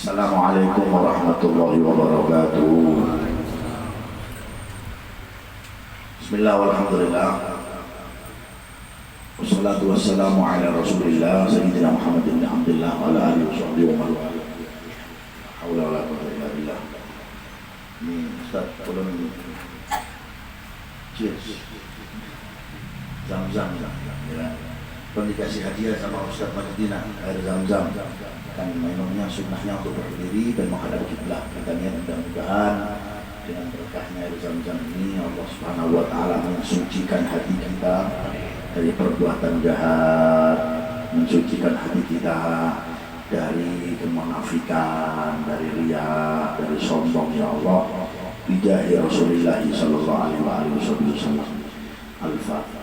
Assalamualaikum warahmatullahi wabarakatuh. Bismillah walhamdulillah. Wassalatu wassalamu ala rasulillah Sayyidina Muhammad bin Abdullah wa ala alihi wa sahbihi wa man wala. Haula wala quwwata illa billah. Ini Ustaz tolong cheers. Zam-zam ya. Pernah dikasih hadiah sama Ustaz Majdina air zam-zam. Kan minumnya sunnahnya untuk berdiri dan menghadap kiblat. Kita niat mudah-mudahan dengan berkahnya air zam-zam ini Allah Subhanahu wa taala mensucikan hati kita dari perbuatan jahat, mensucikan hati kita dari kemunafikan, dari riya, dari sombong ya Allah. Bijahi Rasulullah sallallahu alaihi wasallam. Al-Fatihah.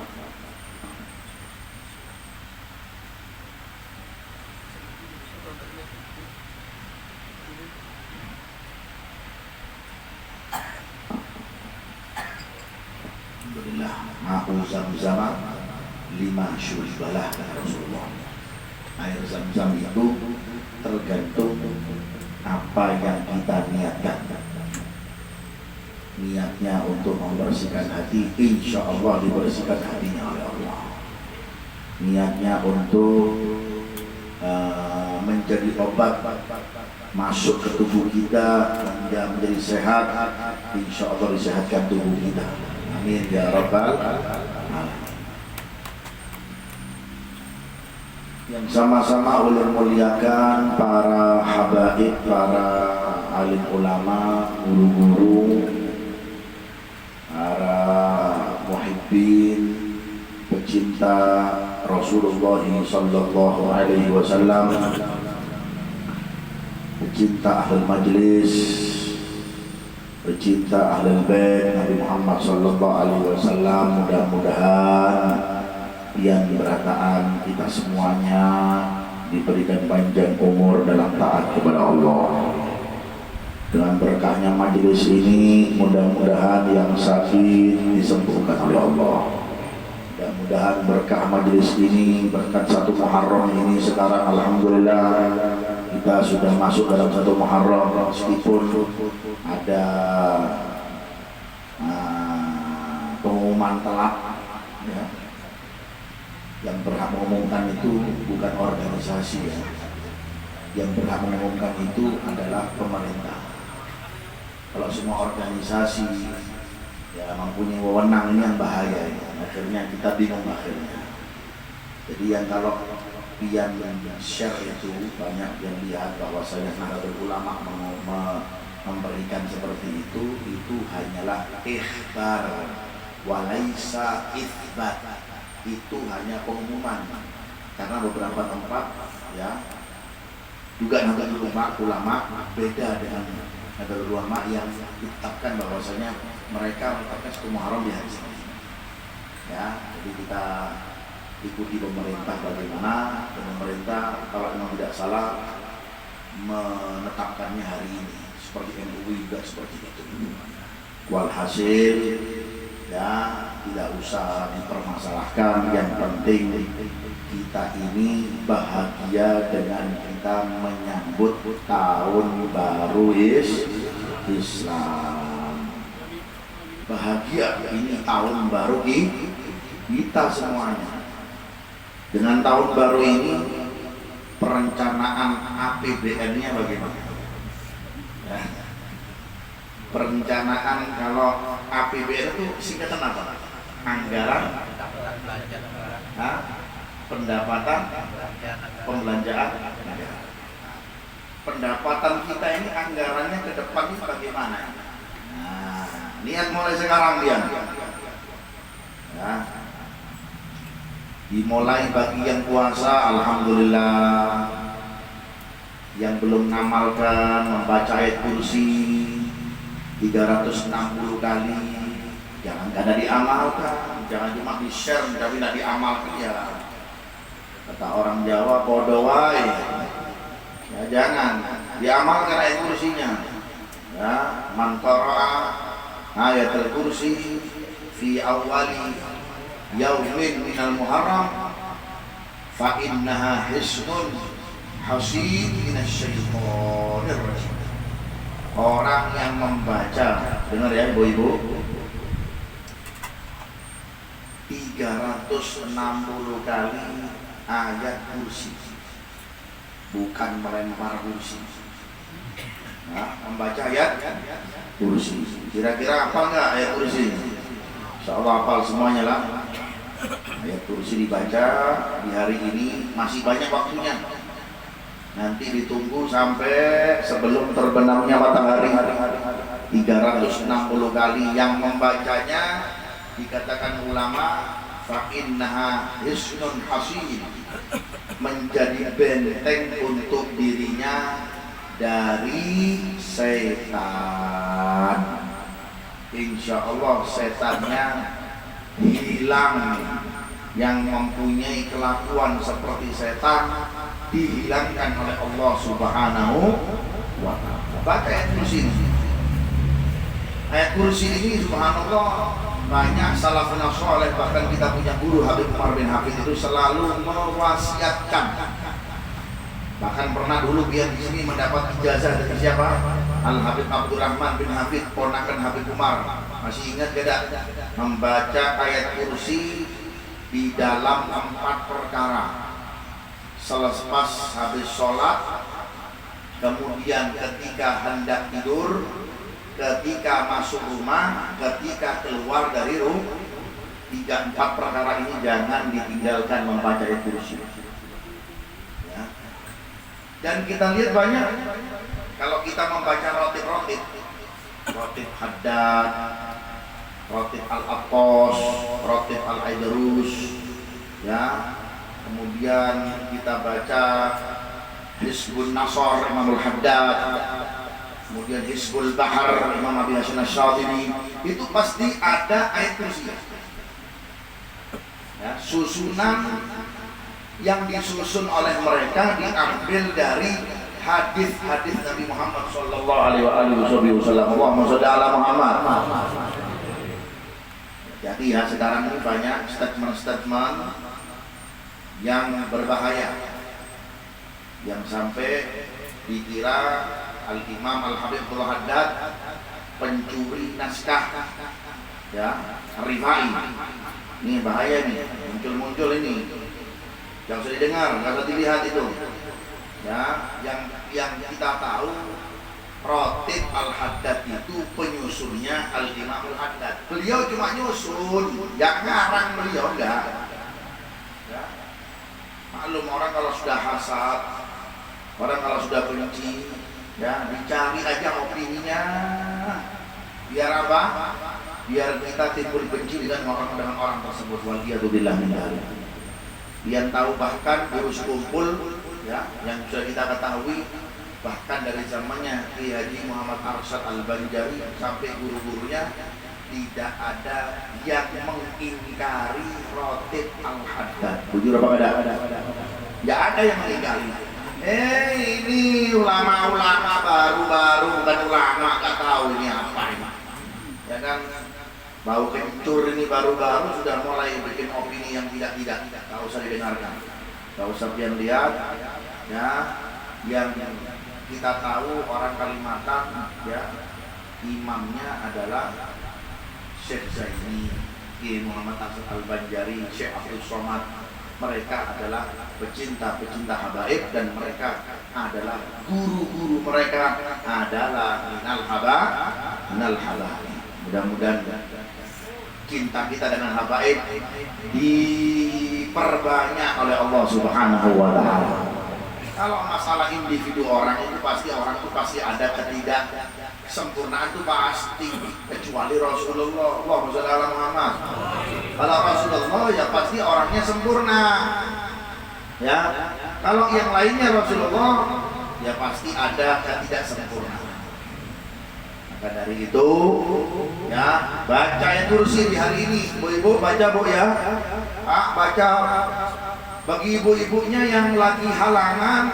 Ma'u zam-zam lima syurbalah Rasulullah. Air zam-zam itu tergantung apa yang kita niatkan. Niatnya untuk membersihkan hati, insya Allah dibersihkan hatinya oleh Allah. Niatnya untuk menjadi obat masuk ke tubuh kita, menjadi sehat, insya Allah disehatkan tubuh kita. Amin ya rabbal alamin. Yang sama-sama ulun muliakan para habaib, para alim ulama, guru-guru, para muhibbin, pecinta Rasulullah sallallahu alaihi wasallam, pecinta ahlul majlis, pecinta ahlul bait Nabi Muhammad sallallahu alaihi wasallam. Mudah-mudahan yang berataan kita semuanya diberikan panjang umur dalam taat kepada Allah. Dengan berkahnya majelis ini, mudah-mudahan yang sakit disembuhkan oleh Allah. Mudah-mudahan berkah majelis ini, berkat satu Muharram ini sekarang alhamdulillah kita sudah masuk dalam satu Muharram, meskipun ada pengumuman telat ya. Yang berhak mengumumkan itu bukan organisasi ya. Yang berhak mengumumkan itu adalah pemerintah. Kalau semua organisasi ya mempunyai wewenang, ini yang bahaya ya. Akhirnya kita bingung akhirnya. Jadi yang kalau yang share itu banyak yang lihat bahwasanya Nahdlatul Ulama memberikan seperti itu hanyalah ikhbar walaisa itsbat. Itu hanya pengumuman, karena beberapa tempat ya juga Nahdlatul Ulama beda dengan Nahdlatul Ulama yang ditetapkan bahwasanya mereka menetapkan satu Muharram di hari Senin ya. Jadi kita ikuti pemerintah bagaimana, dan pemerintah kalau memang tidak salah menetapkannya hari ini, seperti MUI juga seperti itu. Walhasil ya tidak usah dipermasalahkan, yang penting kita ini bahagia dengan kita menyambut tahun baru Islam. Bahagia ini tahun baru kita semuanya. Dengan tahun baru ini perencanaan APBN-nya bagaimana? Ya. Perencanaan kalau APBN itu singkatan apa? Anggaran, pendapatan, pembelanjaan. Pendapatan kita ini anggarannya ke depan ini bagaimana? Nah, niat mulai sekarang dia. Ya. Dimulai bagi yang puasa, alhamdulillah. Yang belum ngamalkan membaca ayat kursi 360 kali, jangan kada diamalkan, jangan cuma di share tapi tidak diamalkan ya. Kata orang Jawa bodoh wae. Ya jangan diamalkan ayat kursinya. Ya, man qara'a ayatul kursi fi awwali yaumin minal muharram fa innaha hisnun hasid minasyaitonir rajim. Orang yang membaca, dengar ya ibu-ibu, 360 kali ayat kursi, bukan melempar kursi. Nah, membaca ayat kursi. Kira-kira apa enggak ayat kursi? Insyaallah hafal semuanya lah. Ayat kursi dibaca di hari ini masih banyak waktunya. Nanti ditunggu sampai sebelum terbenamnya matahari. 360 kali yang membacanya dikatakan ulama fa innaha hisnun hasin, menjadi benteng untuk dirinya dari setan. Insya Allah setannya hilang. Yang mempunyai kelakuan seperti setan dihilangkan oleh Allah Subhanahu wa ta'ala. Baca ayat kursi ini. Ayat kursi ini subhanallah, banyak salafun saleh, bahkan kita punya guru Habib Umar bin Hafid itu selalu mewasiatkan. Bahkan pernah dulu dia di sini mendapat ijazah dari siapa? Al Habib Abdurrahman bin Hafid, ponakan Habib Umar. Masih ingat tidak? Membaca ayat kursi di dalam 4 perkara. Selepas habis sholat, kemudian ketika hendak tidur, ketika masuk rumah, ketika keluar dari rumah. 3-4 perkara ini jangan ditinggalkan membaca ayat kursi. Ya. Dan kita lihat banyak, kalau kita membaca rotib haddad, rotib al-Attas, rotib al-Aidrus, ya. Kemudian kita baca Hizbun Nasr Imamul Haddad, kemudian Hizbul Bahar Imam Abi Hasan Asy-Syadili, itu pasti ada ayat kursi. Ya, susunan yang disusun oleh mereka diambil dari hadis-hadis Nabi Muhammad sallallahu alaihi wasallam. Allahumma shalli ala Muhammad. Jadi ya, sekarang ini banyak statement-statement yang berbahaya, yang sampai dikira Al-Imam Al-Habib Abdullah Haddad pencuri naskah, ya, Rifai. Ini bahaya nih, muncul ini, yang usah didengar, nggak usah dilihat itu, ya. Yang kita tahu, Rotib Al-Haddad itu penyusunnya Al-Imam Al-Haddad. Beliau cuma nyusun, ya ngarang beliau enggak. Ya. Maklum, orang kalau sudah hasad, orang kalau sudah benci, ya dicari aja opininya. Biar apa? Biar kita timbul benci dengan orang tersebut. Waliyadzubillah min dzalik. Yang tahu bahkan guru sekumpul, ya, yang sudah kita ketahui, bahkan dari zamannya Ki Haji Muhammad Arsyad Al-Banjari sampai guru-gurunya, tidak ada yang mengingkari Rotib Al-Haddad. Jujur apa ada? Tidak ada yang mengingkari. Ini ulama-ulama baru-baru, bukan ulama, nggak tahu ini apa ini. Ya kan, bau kencur ini baru-baru sudah mulai bikin opini yang tidak, nggak usah didengarkan, nggak usah pian lihat, ya. Yang kita tahu orang Kalimantan, ya, imamnya adalah Syekh Zaini, Ki Muhammad Arsyad Al-Banjari, Syekh Abdul Somad. Mereka adalah pecinta-pecinta habaib, dan mereka adalah guru-guru mereka adalah minal habaib. Mudah-mudahan cinta kita dengan habaib diperbanyak oleh Allah Subhanahu wa ta'ala. Kalau masalah individu orang itu pasti ada ketidaksempurnaan, itu pasti, kecuali Rasulullah. Allahumma shalli ala Muhammad. Kalau Rasulullah ya pasti orangnya sempurna. Ya. Kalau yang lainnya Rasulullah ya pasti ada ketidaksempurnaan. Maka dari itu, ya, baca ayat kursi di hari ini. Ibu-ibu baca, Bu, ya. Baca. Bagi ibu-ibunya yang lagi halangan,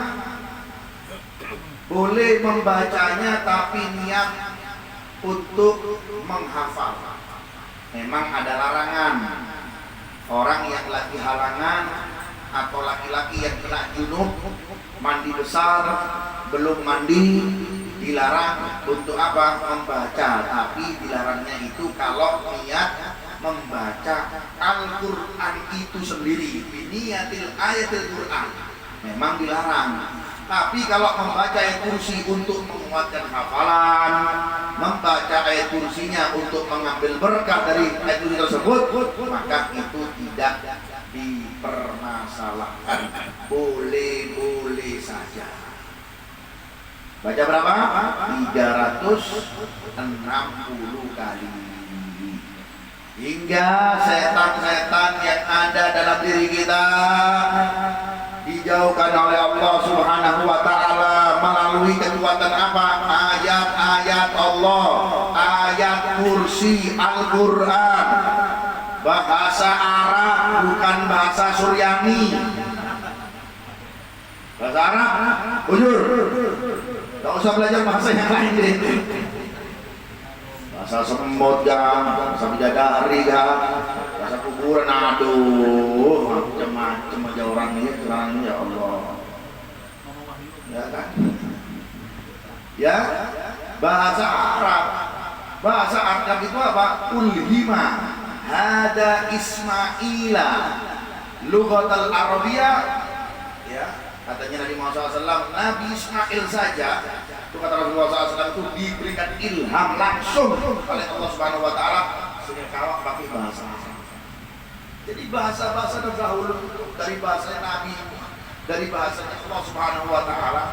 boleh membacanya tapi niat untuk menghafal. Memang ada larangan. Orang yang lagi halangan atau laki-laki yang kena junub mandi besar belum mandi dilarang untuk apa? Membaca. Tapi dilarangnya itu kalau niat membaca Al-Quran itu sendiri, biniyatil ayatil Quran, memang dilarang. Tapi kalau membaca ayat kursi untuk menguatkan hafalan, membaca ayat kursinya untuk mengambil berkah dari ayat kursi tersebut, maka itu tidak dipermasalahkan, boleh-boleh saja. Baca berapa? 360 kali. Hingga setan-setan yang ada dalam diri kita dijauhkan oleh Allah Subhanahu wa Ta'ala melalui kekuatan apa? Ayat-ayat Allah, ayat kursi Al-Quran, bahasa Arab, bukan bahasa Suryani. Bahasa Arab, bujur, gak usah belajar bahasa yang lain deh. Bahasa semut kan, bahasa bidadari kan, bahasa kuburan, aduh, macam-macam aja orang ini sekarang, ya Allah. Ya kan? Ya, bahasa Arab. Bahasa Arab itu apa? Ulhima hada Ismaila lughatal Arabiyah. Ya, katanya Nabi Muhammad SAW, Nabi Ismail saja, itu kata Rasulullah SAW, itu diberikan ilham langsung oleh Allah Subhanahu Wa Taala sehingga kawak pakai bahasa. Jadi bahasa-bahasa terdahulu dari bahasa Nabi, dari bahasanya Allah Subhanahu Wa Taala,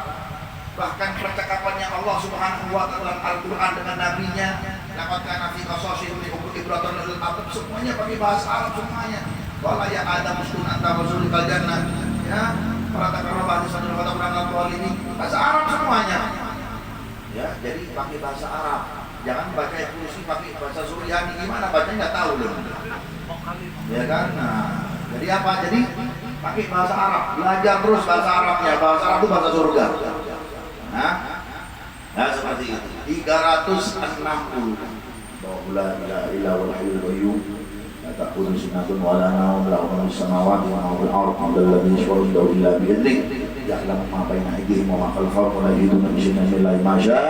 bahkan percakapannya Allah Subhanahu Wa Taala dalam Al-Quran dengan Nabi-Nya, laqad kana fi qasasihim ibratun lil albab, semuanya pakai bahasa Arab semuanya. Wala ya Adam uskun anta rasulul jannah, ya. Para takarabah di sana kata Quran ini bahasa Arab semuanya. Ya, jadi pakai bahasa Arab. Jangan baca kursi pakai bahasa Suryani, gimana bacanya nggak tahu loh. Ya kan? Nah, jadi apa? Jadi pakai bahasa Arab, belajar terus bahasa Arabnya. Bahasa Arab itu bahasa surga. Nah, seperti itu. 360. Allahu la ilaha illa huwal hayyul qayyum. تأخذ سنة ولا نوم له من السماوات وما في الأرض الذي يشفع عنده إلا بإذنه يعلم ما بين أيديهم وما خلفهم ولا يحيطون بشيء من علمه إلا ما شاء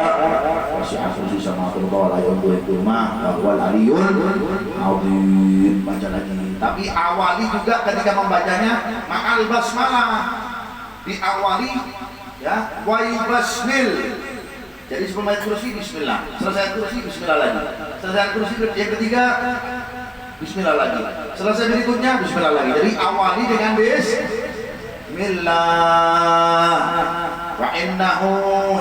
وسع كرسيه السماوات والأرض ولا يؤوده حفظهما وهو العلي العظيم. Baca lagi. Tapi awali juga ketika membacanya ma'al basmalah, diawali ya wa basmil. Jadi sebelum ayat kursi bismillah, selesai kursi bismillah lagi, selesai kursi yang ketiga bismillah lagi, selesai berikutnya bismillah lagi. Jadi awali dengan bismillah. Wa innahu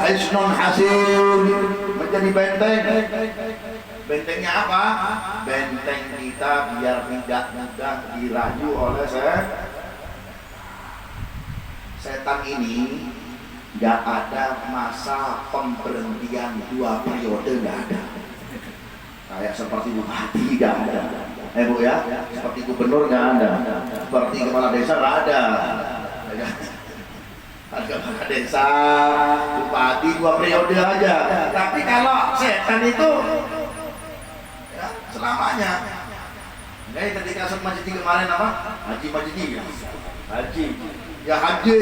hisnun hasin, menjadi benteng. Bentengnya apa? Benteng kita biar tidak mudah dirayu oleh setan ini. Gak ada masa pemberhentian 2 periode, gak ada. Kayak seperti bupati gak ada. Bu ya, seperti gubernur gak ada. Seperti kepala desa gak ada. Ada kepala desa, bupati 2 periode aja. Tapi kalau setan itu ya, selamanya. Kayak ketika masjid kemarin apa? Haji ya haji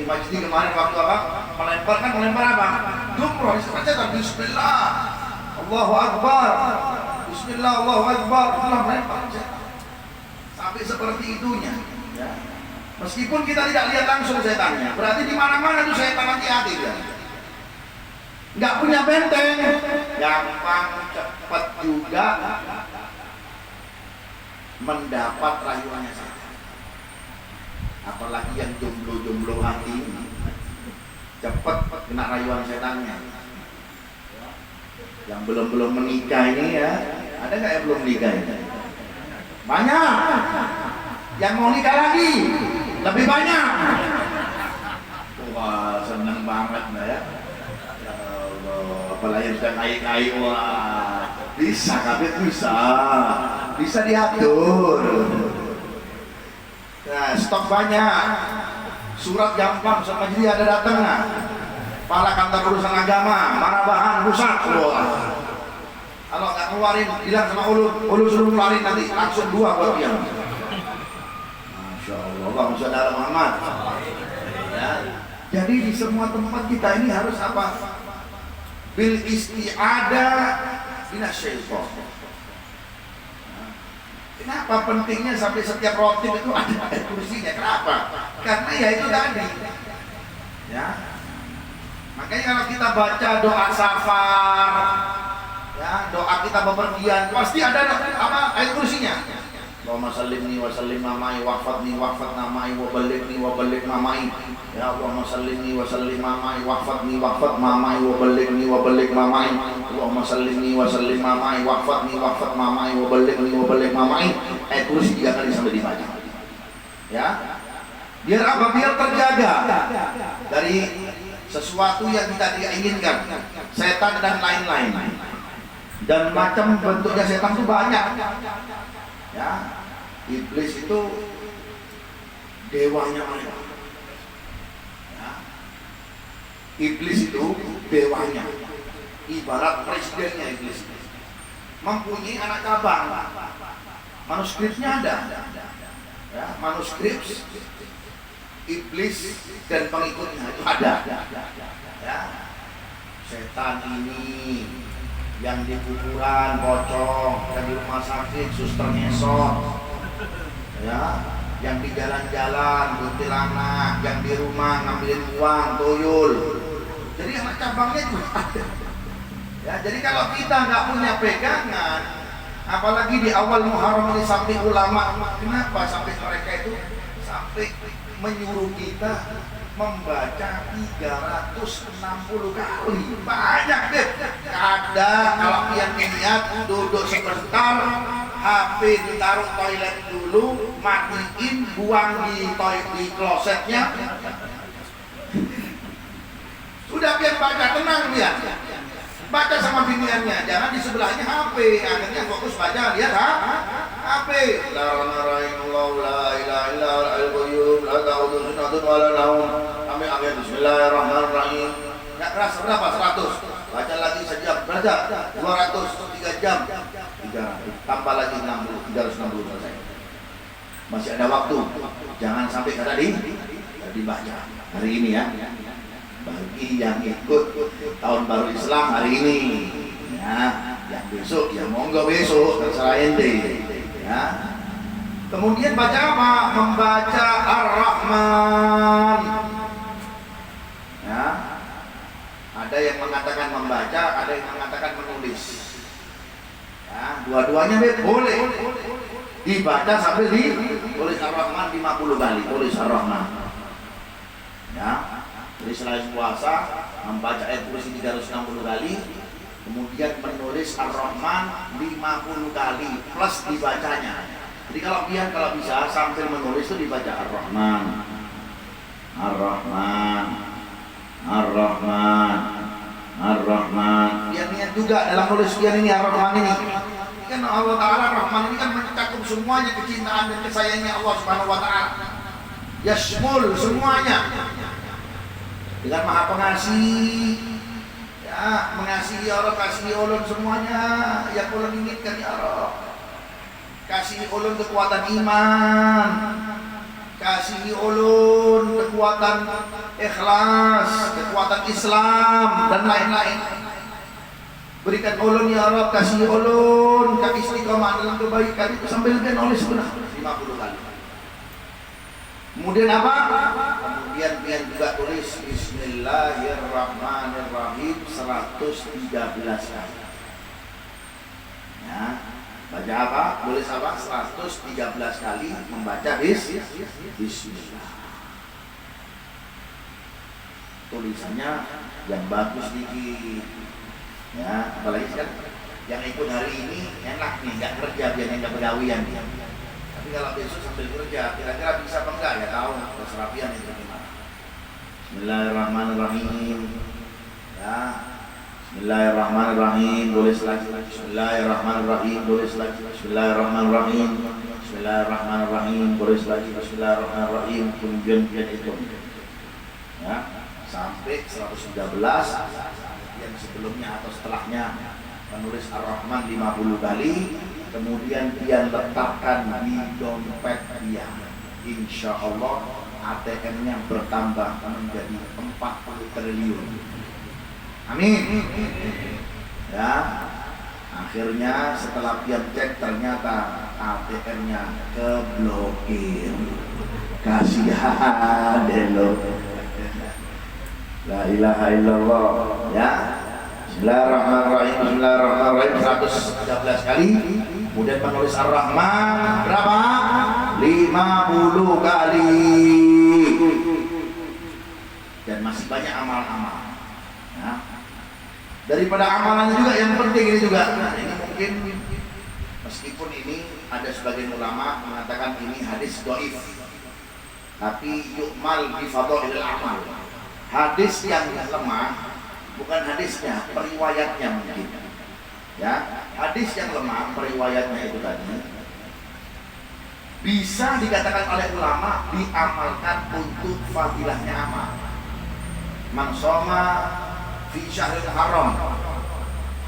Majdi kemarin waktu apa? Melempar apa? Jumroh, disebutnya bismillah Allahu Akbar, bismillah Allahu Akbar, itulah melempar sampai seperti itunya ya. Meskipun kita tidak lihat langsung setannya, berarti di mana-mana tuh setan, hati-hati ya. Nggak punya benteng, gampang cepat juga mendapat rayuannya setan. Apalagi yang jomblo hati cepat kena rayuan setannya. Yang belum menikah ini ya, ada nggak yang belum nikah ini? Banyak. Yang mau nikah lagi lebih banyak. Wah, senang banget nah ya. Ya Allah, apalagi yang sudah naik wah, bisa bisa diatur. Nah, stok banyak, surat gampang, sama jadi ada datang nah. Kepala kantor urusan agama, marabahan rusak. Kalau nggak keluarin, bilang sama ulun suruh keluarin nanti langsung 2 buat dia. Allahumma sholli ala Muhammad. Ya. Jadi di semua tempat kita ini harus apa? Bil isti'adah minasyaiton. Kenapa pentingnya sampai setiap rotib itu ada ayat kursinya? Kenapa? Karena ya itu tadi. Ya. Makanya kalau kita baca doa safar, ya, doa kita bepergian, pasti ada apa ayat kursinya. Allahumma sallimni wa sallim mamai waqfatni waqfat namai wa ballighni wa balligh mamai. Ya Allahumma sallimni wa sallim mamai waqfatni waqfat mamai wa ballighni wa balligh mamai. Allahumma sallimni wa sallim mamai waqfatni waqfat mamai wa ballighni wa balligh mamai. Ayat kursi 3 kali sampai dibaca. Ya. Biar apa? Biar terjaga dari sesuatu yang tidak diinginkan, setan dan lain-lain. Dan macam bentuknya setan itu banyak. Ya, iblis itu dewanya mereka. Ya. Iblis itu dewanya, ibarat presidennya iblis. Mempunyai anak cabang. Manuskripnya ada. Ya, manuskrip iblis dan pengikutnya itu ada. Ya. Setan ini yang di kuburan pocong, yang di rumah sakit suster ngesot, ya, yang di jalan-jalan kuntilanak, yang di rumah ngambilin uang tuyul. Jadi anak cabangnya juga ada. Ya, jadi kalau kita nggak punya pegangan, apalagi di awal Muharram ini sampai ulama, kenapa sampai mereka itu sampai menyuruh kita membaca 360 kali? Banyak deh. Kadang kalau yang niat duduk sebentar, HP ditaruh toilet dulu, matiin, buang di klosetnya. Sudah biar baca, tenang dia. Baca sama biniannya, jangan di sebelahnya HP. Akhirnya fokus baca, lihat HP. Sampai akhir Bismillahirrahmanirrahim. Nggak keras berapa? 100. Baca lagi sejam, baca 200, 3 jam, 300, tambah lagi 60, 360 selesai. Masih ada waktu. Jangan sampai kata dibaca hari ini ya. Bagi yang ikut tahun baru Islam hari ini, ya, yang besok ya monggo besok, terserah ente. Ya. Kemudian baca apa? Membaca Ar-Rahman. Ya. Ada yang mengatakan membaca, ada yang mengatakan menulis. Ya, dua-duanya boleh. Dibaca sambil ditulis Ar-Rahman 50 kali, tulis Ar-Rahman. Ya. Jadi selain puasa membaca ayat kursi 360 kali, kemudian menulis Ar-Rahman 50 kali plus dibacanya. Jadi kalau bisa sambil menulis itu dibaca Ar-Rahman, Ar-Rahman, Ar-Rahman, Ar-Rahman. Biar niat juga dalam nulis biar ini Ar-Rahman ini. Kan Allah Ta'ala Rahman ini kan mencakup semuanya, kecintaan dan kesayangannya Allah Subhanahu Wa Ta'ala. Yashmul semuanya. Dengan maha pengasih, ya, mengasihi Allah, kasih ulun semuanya yang ulun inginkan ya Allah. Kasih ulun kekuatan iman, kasih ulun kekuatan ikhlas, kekuatan Islam dan lain-lain. Berikan ulun ya Allah, kasih ulun istiqomah dalam kebaikan. Itu sambil dia nulis benar 50 kali. Kemudian apa? Kemudian dia juga tulis Bismillahirrahmanirrahim 113 kali. Ya, baca apa? Tulis apa? 113 kali membaca Bismillah. Tulisannya yang bagus dikit. Ya, apalagi kan yang ikut hari ini enak nih, nggak kerja biar nggak pegawian dia. Tapi kalau besok sambil kerja, kira-kira bisa apa enggak ya tahu, keserapian itu gimana. Bismillahirrahmanirrahim. Ya. Bismillahirrahmanirrahim. Tulis lagi. Bismillahirrahmanirrahim. Tulis lagi. Bismillahirrahmanirrahim. Bismillahirrahmanirrahim. Tulis lagi. Bismillahirrahmanirrahim. Kemudian itu. Ya, sampai 113 yang sebelumnya atau setelahnya menulis Ar-Rahman 50 kali. Kemudian dia letakkan di dompet dia, insya Allah ATM-nya bertambah menjadi 40 triliun. Amin. Ya, akhirnya setelah dia cek ternyata ATM-nya keblokir. Kasihan deh lo. La ilaha illallah. Ya. Bismillahirrahmanirrahim. Bismillahirrahmanirrahim 113 kali. Kemudian penulis Ar-Rahman berapa? 50 kali. Dan masih banyak amal-amal. Ya. Daripada amalannya juga yang penting ini juga. Nah, ini mungkin meskipun ini ada sebagian ulama mengatakan ini hadis dhaif, tapi yu'mal bi fadhailil amal. Hadis yang lemah bukan hadisnya, periwayatnya mungkin. Ya, hadis yang lemah periwayatnya itu tadi bisa dikatakan oleh ulama diamalkan untuk fadilahnya amal. Man shoma fi syahril haram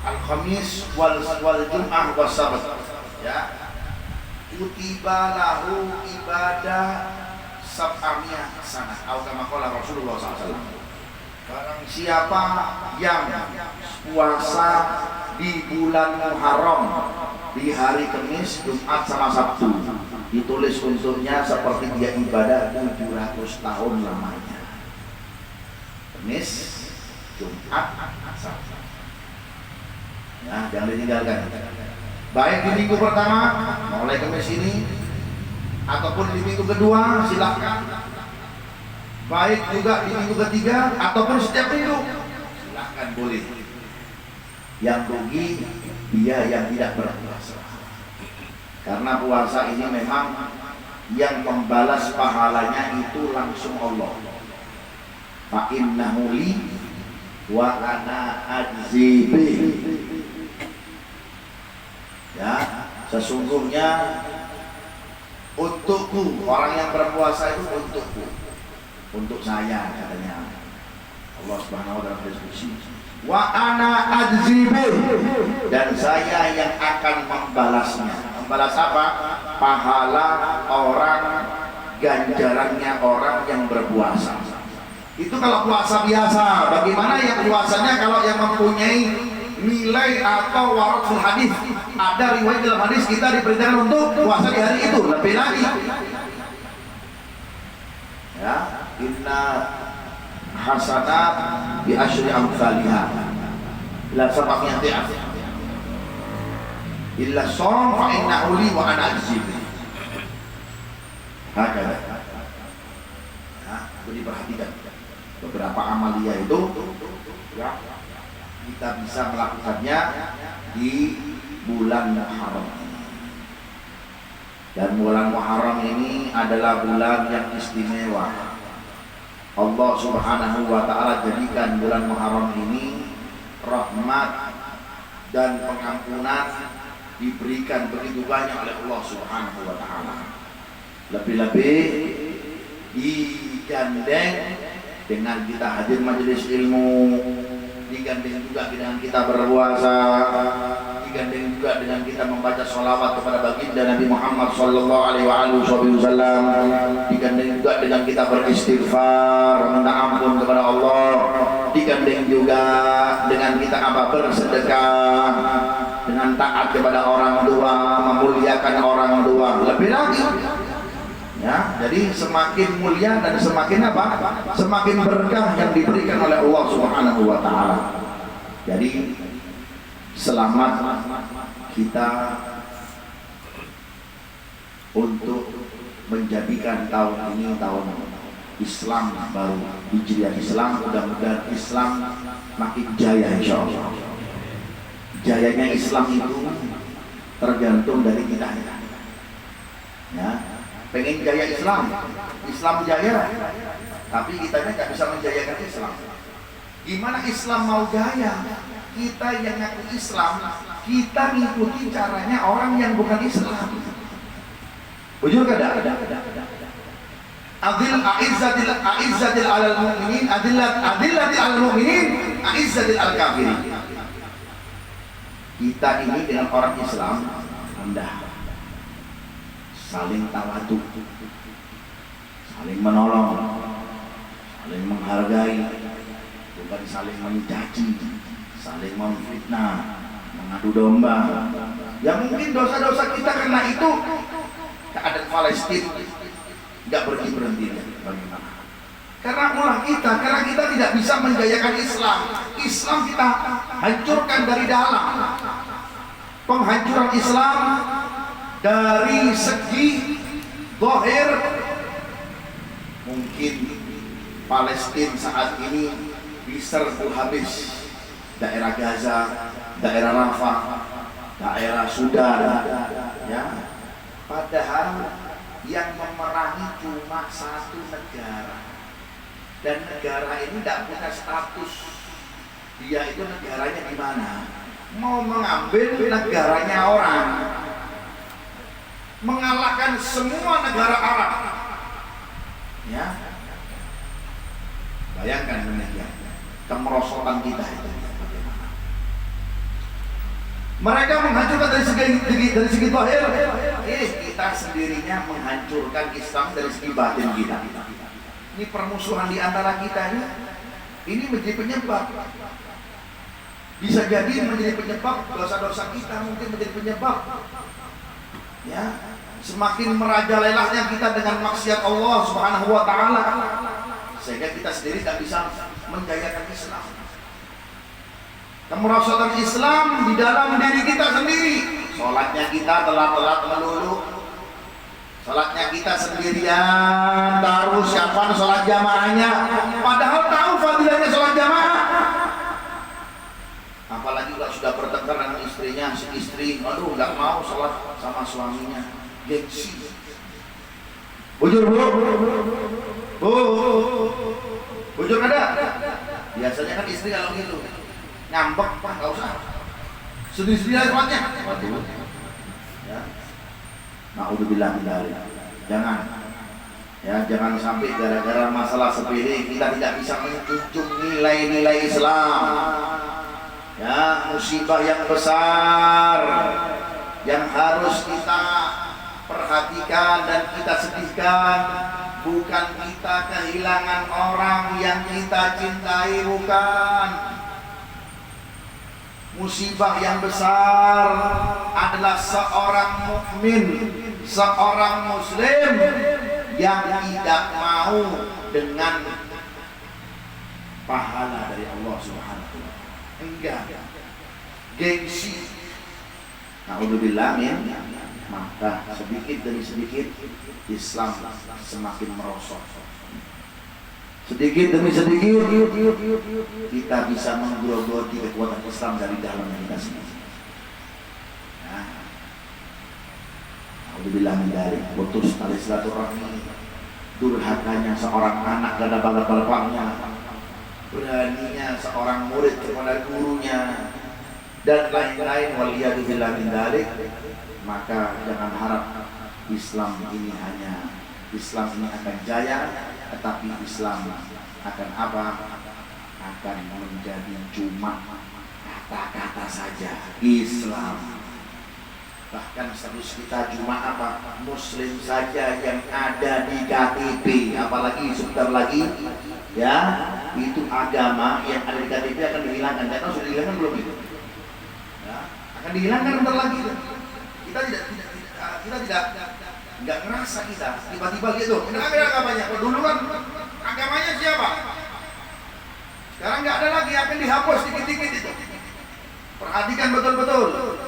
al-khamis wal jum'ah was sabt, ya, kutiba lahu ibadah sab'amiyah sana atau kama qala Rasulullah SAW. Barang siapa yang puasa di bulan Muharram di hari Kamis, Jumat sama Sabtu, ditulis unsurnya seperti dia ibadah 700 tahun lamanya. Kamis, Jumat, Sabtu. Ya, jangan ditinggalkan. Baik di minggu pertama, mulai Kamis ini, ataupun di minggu kedua, silakan. Baik juga di minggu ketiga, ataupun setiap minggu, silakan boleh. Yang rugi dia yang tidak berpuasa. Karena puasa ini memang yang membalas pahalanya itu langsung Allah. Fa innahu li wa ana ajzi bih. Ya, sesungguhnya untukku, orang yang berpuasa itu untukku, untuk saya, katanya Allah Subhanahu wa taala berfirman, wa ana ajzi bih, dan saya yang akan membalasnya. Membalas apa? Pahala orang, ganjarannya orang yang berpuasa. Itu kalau puasa biasa. Bagaimana yang puasanya kalau yang mempunyai nilai atau waratul hadis? Ada riwayat dalam hadis kita diperintahkan untuk puasa di hari itu, lebih lagi. Ya, inna hasanat bi asyri amsalihha ila sab'ati adhaf illa shaum fa innahu li wa ana ajzi. Hakada. Nah, itu diperhatikan. Beberapa amalia itu ya, kita bisa melakukannya di bulan Muharram. Dan bulan Muharram ini adalah bulan yang istimewa. Allah Subhanahu wa taala jadikan bulan Muharram ini rahmat dan pengampunan diberikan begitu banyak oleh Allah Subhanahu wa taala. Lebih-lebih digandeng dengan kita hadir majelis ilmu, digandeng juga dengan kita berpuasa, digandeng juga dengan kita membaca sholawat kepada baginda Nabi Muhammad sallallahu alaihi wasallam, digandeng juga dengan kita beristighfar, minta ampun kepada Allah, digandeng juga dengan kita bersedekah, dengan taat kepada orang tua, memuliakan orang tua. Lebih lagi, ya, jadi semakin mulia dan semakin semakin berkah yang diberikan oleh Allah Subhanahu wa taala. Jadi selamat kita untuk menjadikan tahun ini tahun Islam baru, Hijriah Islam. Mudah-mudahan Islam makin jaya insyaallah. Jayanya Islam itu tergantung dari kita. Ya, pengen jaya Islam, Islam jaya, tapi kitanya nggak bisa menjayakan Islam. Gimana Islam mau jaya? Kita yang ngaku Islam, kita ngikuti caranya orang yang bukan Islam. Bujur kada? A'izzatil alal mu'minin, adillatil alal mu'minin, a'izzatil al kafirin. Kita ini dengan orang Islam rendah, saling tawadu, saling menolong, saling menghargai, bukan saling mencaci, saling memfitnah, mengadu domba. Ya mungkin dosa-dosa kita karena itu keadaan Palestina nggak berhenti. Bagaimana? Karena ulah kita, karena kita tidak bisa menjayakan Islam. Islam kita hancurkan dari dalam. Penghancuran Islam dari segi zahir, mungkin Palestina saat ini diserbu habis. Daerah Gaza, daerah Rafah, daerah Sudan, ya. Padahal yang memerangi cuma satu negara, dan negara ini tidak punya status. Dia itu negaranya di mana? Mau mengambil negaranya orang, mengalahkan semua negara Arab. Ya, bayangkan demikian kemerosotan kita itu. Mereka menghancurkan dari segi zahir, kita sendirinya menghancurkan Islam dari segi batin kita. Ini permusuhan di antara kita ini menjadi penyebab. Bisa jadi menjadi penyebab dosa-dosa kita, mungkin menjadi penyebab. Ya, semakin merajalelahnya kita dengan maksiat Allah Subhanahu wa taala, sehingga kita sendiri tidak bisa menjayakan Islam. Kemerosotan Islam di dalam diri kita sendiri. Sholatnya kita telat-telat melulu. Sholatnya kita sendirian, terus siapa sholat jamaahnya, padahal tahu fadilahnya sholat jamaah. Apalagi kalau sudah bertengkar dengan istrinya, si istri, aduh nggak mau sholat sama suaminya, gengsi. Bujur bu, bujur ada. Biasanya kan istri kalau gitu ngambek, pak nggak usah, sendiri-sendiri aja sholatnya. Waduh, ya. Na'udzubillah min dzalik. Jangan sampai gara-gara masalah sepele kita tidak bisa menjunjung nilai-nilai Islam. Ya, musibah yang besar yang harus kita perhatikan dan kita sedihkan, bukan kita kehilangan orang yang kita cintai, bukan. Musibah yang besar adalah seorang mukmin, seorang muslim yang tidak mau dengan pahala dari Allah Subhanahu wa taala. Enggak. Gengsi. Na'udzubillah min. Maka sedikit demi sedikit Islam semakin merosot. Sedikit demi sedikit kita bisa menggerogoti kekuatan Islam dari dalam kita sendiri. Alhamdulillah dari putus tali silaturahmi, durhakanya seorang anak kepada bapaknya, beraninya seorang murid kepada gurunya, dan lain-lain. Waliyadzubillah min dzalik. Maka jangan harap Islam ini akan jaya, tetapi Islam akan apa? Akan menjadi cuma kata-kata saja. Islam. Bahkan status kita cuma apa? Muslim saja yang ada di KTP, apalagi sebentar lagi ya itu agama yang ada di KTP akan dihilangkan. Karena sudah dihilangkan belum itu? Ya, akan dihilangkan sebentar lagi. Kita tidak ngerasa kita tiba-tiba gitu. Ini agamanya. Kalau dulu kan agamanya siapa? Sekarang nggak ada lagi, akan dihapus dikit-dikit itu. Perhatikan betul-betul.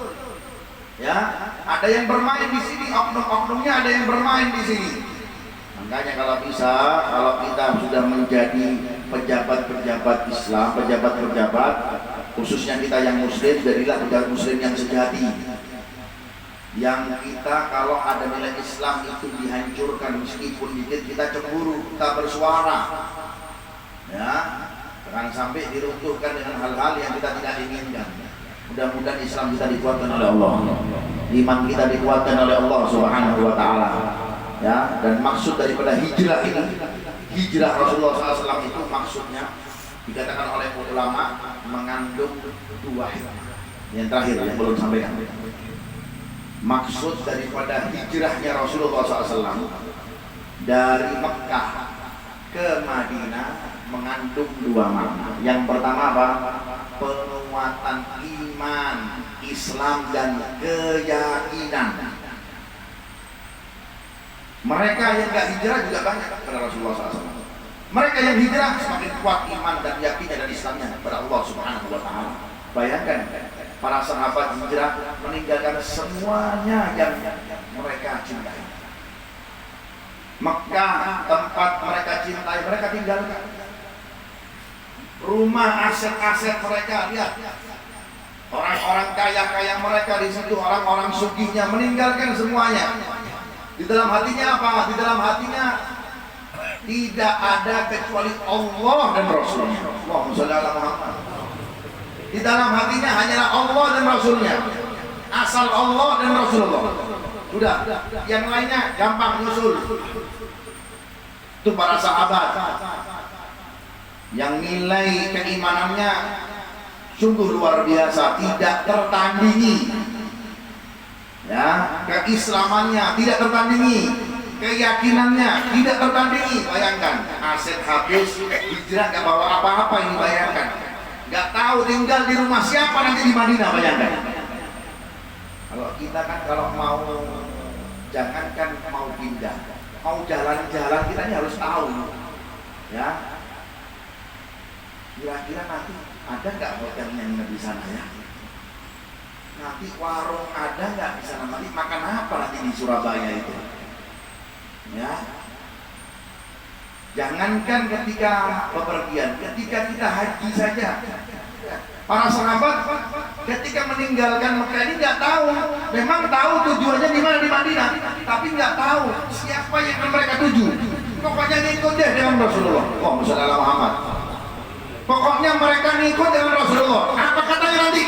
Ya, ada yang bermain di sini, oknum-oknumnya ada yang bermain di sini. Makanya kalau kita sudah menjadi pejabat-pejabat Islam, pejabat-pejabat, khususnya kita yang Muslim, jadilah pejabat Muslim yang sejati. Yang kita kalau ada nilai Islam itu dihancurkan meskipun dikit, kita cemburu, kita bersuara. Ya, jangan sampai diruntuhkan dengan hal-hal yang kita tidak inginkan. Mudah-mudahan Islam kita dikuatkan oleh Allah, iman kita dikuatkan oleh Allah Subhanahu wa taala. Ya, dan maksud daripada hijrah ini, hijrah Rasulullah SAW itu maksudnya dikatakan oleh ulama mengandung dua hikmah. Yang terakhir yang belum sampaikan. Maksud daripada hijrahnya Rasulullah SAW dari Mekah ke Madinah mengandung dua makna. Yang pertama apa? Penguatan iman, Islam dan keyakinan. Mereka yang gak hijrah juga banyak kepada Rasulullah SAW. Mereka yang hijrah semakin kuat iman dan yakinnya dan Islamnya kepada Allah Subhanahu wa Ta'ala. Bayangkan para sahabat hijrah meninggalkan semuanya yang mereka cintai. Mekah, tempat mereka cintai, mereka tinggalkan. Rumah, aset-aset mereka, lihat. Orang-orang kaya-kaya mereka di situ, orang-orang sugihnya meninggalkan semuanya. Di dalam hatinya apa? Di dalam hatinya tidak ada kecuali Allah dan Rasulnya. Allahumma shalli ala Muhammad. Di dalam hatinya hanyalah Allah dan Rasulnya. Asal Allah dan Rasulullah. Sudah, yang lainnya gampang nyusul. Itu para sahabat yang nilai keimanannya sungguh luar biasa, tidak tertandingi. Ya, keislamannya tidak tertandingi, keyakinannya tidak tertandingi. Bayangkan, aset habis, hijrah gak bawa apa-apa ini, bayangkan. Gak tahu tinggal di rumah siapa nanti di Madinah, bayangkan. Kalau kita kan kalau mau, jangankan mau pindah, mau jalan-jalan kita ini harus tahu, ya. Kira-kira nanti ada nggak hotel yang di sana ya? Nanti warung ada nggak di sana? Nanti makan apa nanti di Surabaya itu? Ya. Jangankan ketika bepergian, ketika kita haji saja. Para sahabat ketika meninggalkan Mekah ini nggak tahu, memang tahu tujuannya di mana, di Madinah, tapi nggak tahu siapa yang akan mereka tuju. Pokoknya ngikut deh dengan Rasulullah. Allahumma shalli ala Muhammad. Pokoknya mereka ngikut dengan Rasulullah. Apa katanya nanti?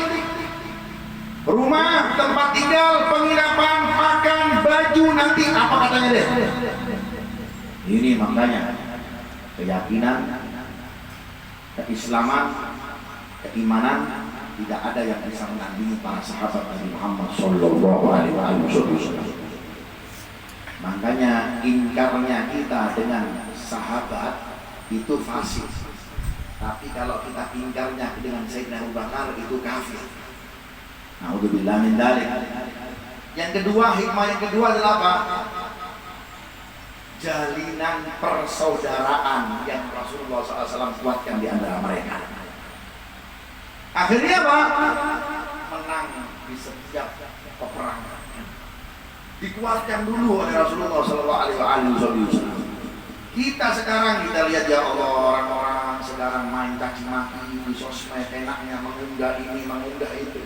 Rumah, tempat tinggal, penginapan, makan, baju, nanti apa katanya deh? Ini makanya keyakinan, keislaman, keimanan tidak ada yang bisa menandingi para sahabat Nabi Muhammad Sallallahu Alaihi Wasallam. Makanya ingkarnya kita dengan sahabat itu fasik. Tapi kalau kita ingkarnya dengan Sayyidina Abu Bakar itu kafir. Na'udzubillah min dzalik. Yang kedua, hikmah yang kedua adalah apa? Jalinan persaudaraan yang Rasulullah SAW kuatkan di antara mereka. Akhirnya apa? Menang di setiap peperangan. Dikuatkan dulu oleh Rasulullah SAW. Kita sekarang kita lihat ya Allah, orang-orang sekarang main caci maki di sosmed, enaknya mengunggah ini, mengunggah itu,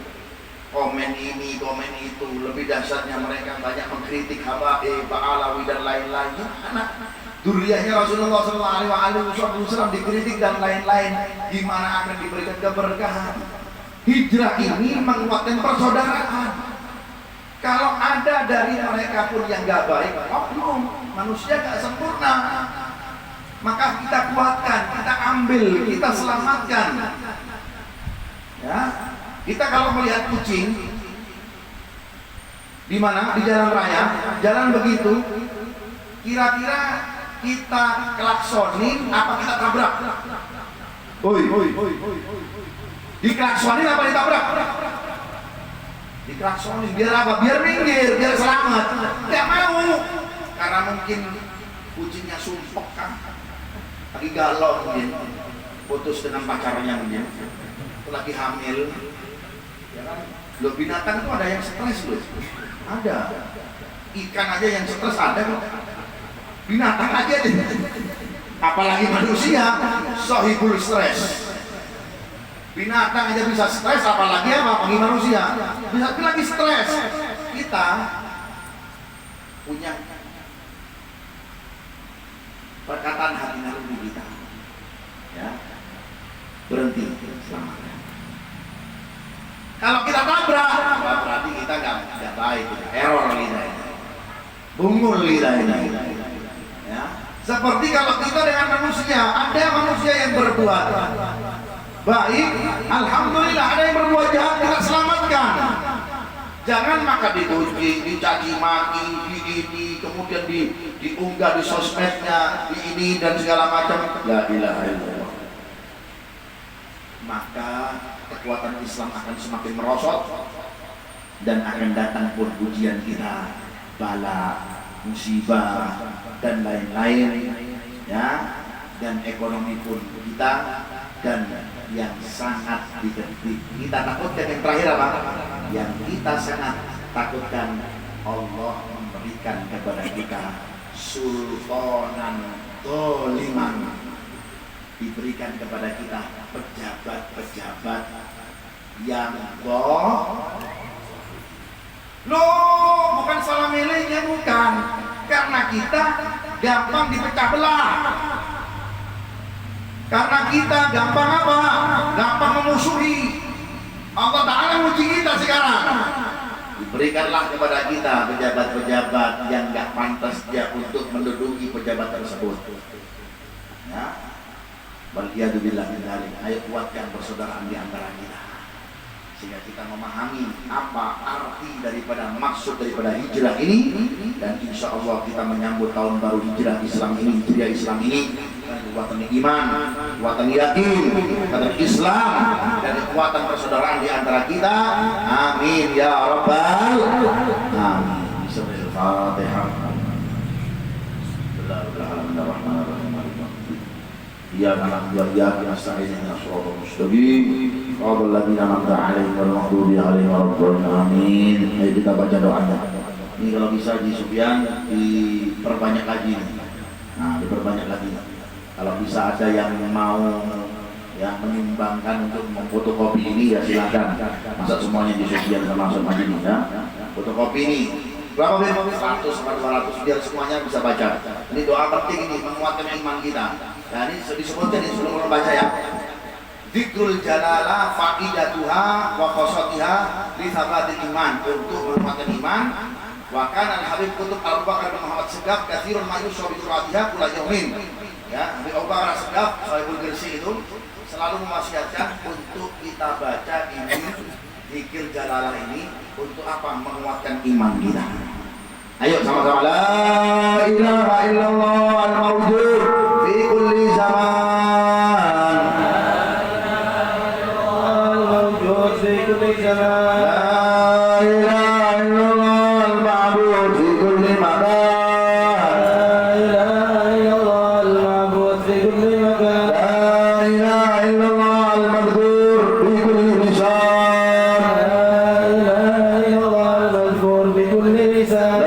komen ini, komen itu. Lebih dahsyatnya mereka banyak mengkritik Habaib, Pak Alawi dan lain-lain. Anak duriahnya Rasulullah SAW dikritik dan lain-lain. Gimana akan diberikan keberkahan? Hijrah ini menguatkan persaudaraan. Kalau ada dari mereka pun yang gak baik, oknum, manusia gak sempurna, maka kita kuatkan, kita ambil, kita selamatkan. Ya, kita kalau melihat kucing di mana, di jalan raya, jalan begitu, kira-kira kita klaksonin apa kita tabrak? Oi, diklaksonin apa ditabrak? Diklaksonin, biar apa? Biar minggir, biar selamat. Gak mau, karena mungkin kucingnya sumpek kan, lagi galau mungkin, putus dengan pacarnya mungkin, lagi hamil, ya kan? Loh, binatang itu ada yang stres loh, ada. Ikan aja yang stres ada loh. Binatang aja deh, apalagi manusia, sohibul stres. Binatang aja bisa stres, apalagi apa? Bagi manusia bisa lagi stres. Kita punya perkataan hati nurani kita, ya, berhenti, selamatkan. Kalau kita tabrak, berarti kita nggak baik, error lidah ini, bungul lidah ini, ya. Seperti kalau kita dengan manusia, ada manusia yang berbuat baik, alhamdulillah. Ada yang berbuat jahat, kita selamatkan. Jangan maka dipuji, dicaci maki, kemudian diunggah di sosmednya, di ini dan segala macam. La ilaha illallah. Maka kekuatan Islam akan semakin merosot dan akan datang pun ujian kita, bala, musibah dan lain-lain, ya, dan ekonomi pun kita, dan yang sangat kita takutkan yang terakhir apa? Yang kita sangat takutkan, Allah memberikan kepada kita sultanan doliman, diberikan kepada kita pejabat-pejabat yang bukan salah milihnya, bukan, karena kita gampang dipecah belah, karena kita gampang apa? Gampang memusuhi. Allah Ta'ala uji kita sekarang. Diberikanlah kepada kita pejabat-pejabat yang gak pantas dia untuk menduduki pejabat tersebut, ya. Waliyadzubillah min dzalik. Ayo kuatkan persaudaraan di antara kita, sehingga kita memahami apa arti daripada maksud daripada hijrah ini, dan insya Allah kita menyambut tahun baru hijrah Islam ini, hijrah Islam ini, kekuatan iman, kekuatan yakin, kekuatan Islam, dan kekuatan persaudaraan di antara kita. Amin ya rabbal alamin. Bismillahirrahmanirrahim. Bismillahirrahmanirrahim. Ya na'budu wa iyyaka nasta'in ihdinas siratal mustaqim siratal ladzina an'amta 'alaihim ghairil maghdubi 'alaihim waladdallin. Amin. Ayo kita baca doanya. Ini kalau bisa di Sufyan diperbanyak lagi. Nah, diperbanyak lagi. Kalau bisa ada yang mau yang menyumbangkan untuk memfotokopi ini, ya silakan. Masa semuanya di Sufyan termasuk majlis, ya. Fotokopi ini berapa biar 100 sampai 200 biar semuanya bisa baca. Ini doa penting ini, menguatkan iman kita. Nah, ini disebutkan ini sebelum membaca, ya. Dzikrul jalalah fa'idatuha wa qasatiha li thabatil iman, untuk menguatkan iman. Wa kana al-habib kutub Abu Bakar bin Muhammad Segaf katsirun ma yusra bi qiraatiha kula yaumin. Ya, Habib Abu Bakar Segaf Sahibul Gersi itu selalu mewasiatkan untuk kita baca ini zikir jalalah ini untuk apa? Menguatkan iman kita. Ayo sama-sama, la ilaha illallah al-mawjud fi kulli zaman, al-mawjud fi kulli zaman, la ilaha illallah al-ma'bud fi kulli makan, la ilaha illallah al-ma'bud fi kulli makan, la ilaha illallah al-madhkur fi kulli lisan, la ilaha illallah al-madhkur fi kulli lisan,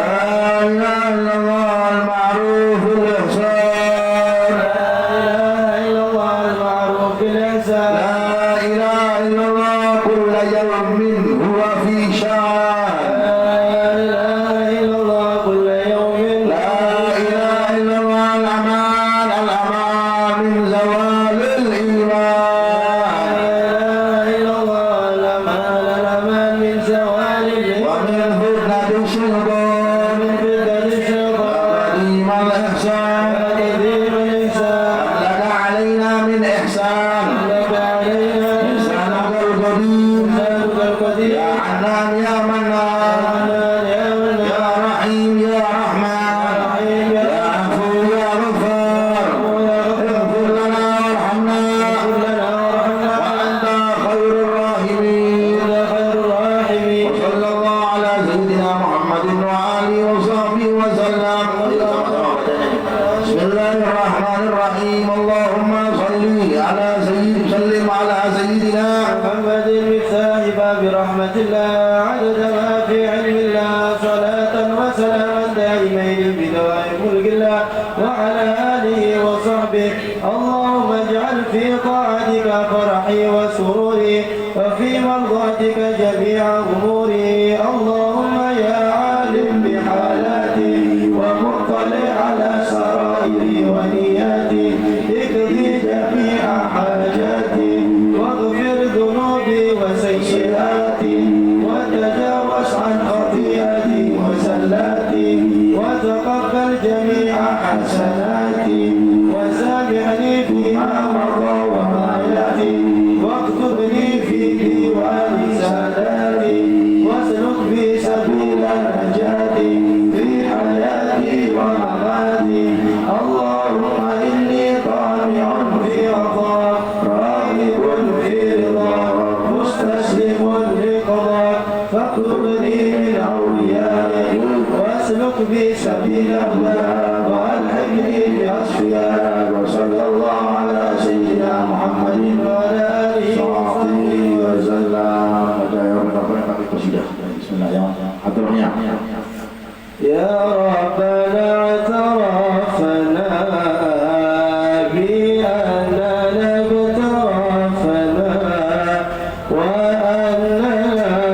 Bismillahirrahmanirrahim. Allahumma salli ala sayyidina sallim ala sayyidina Muhammadin miftahi babi rahmatillah adada ma fi ilmillah salatan wa salaman daimain bidawai mulkillah wa ala alihi wa sahbihi. Allahumma ij'al fi ta'atika farahi wa sururi wa fi mardatika jami'a umuri. Allahumma ya alim واكتبني من أوليائك واسلك بي سبيل هداك والحقني بأصفيائك وصلى الله على سيدنا محمد وعلى آله وصحبه وسلم. Bismillahirrahmanirrahim. يا رب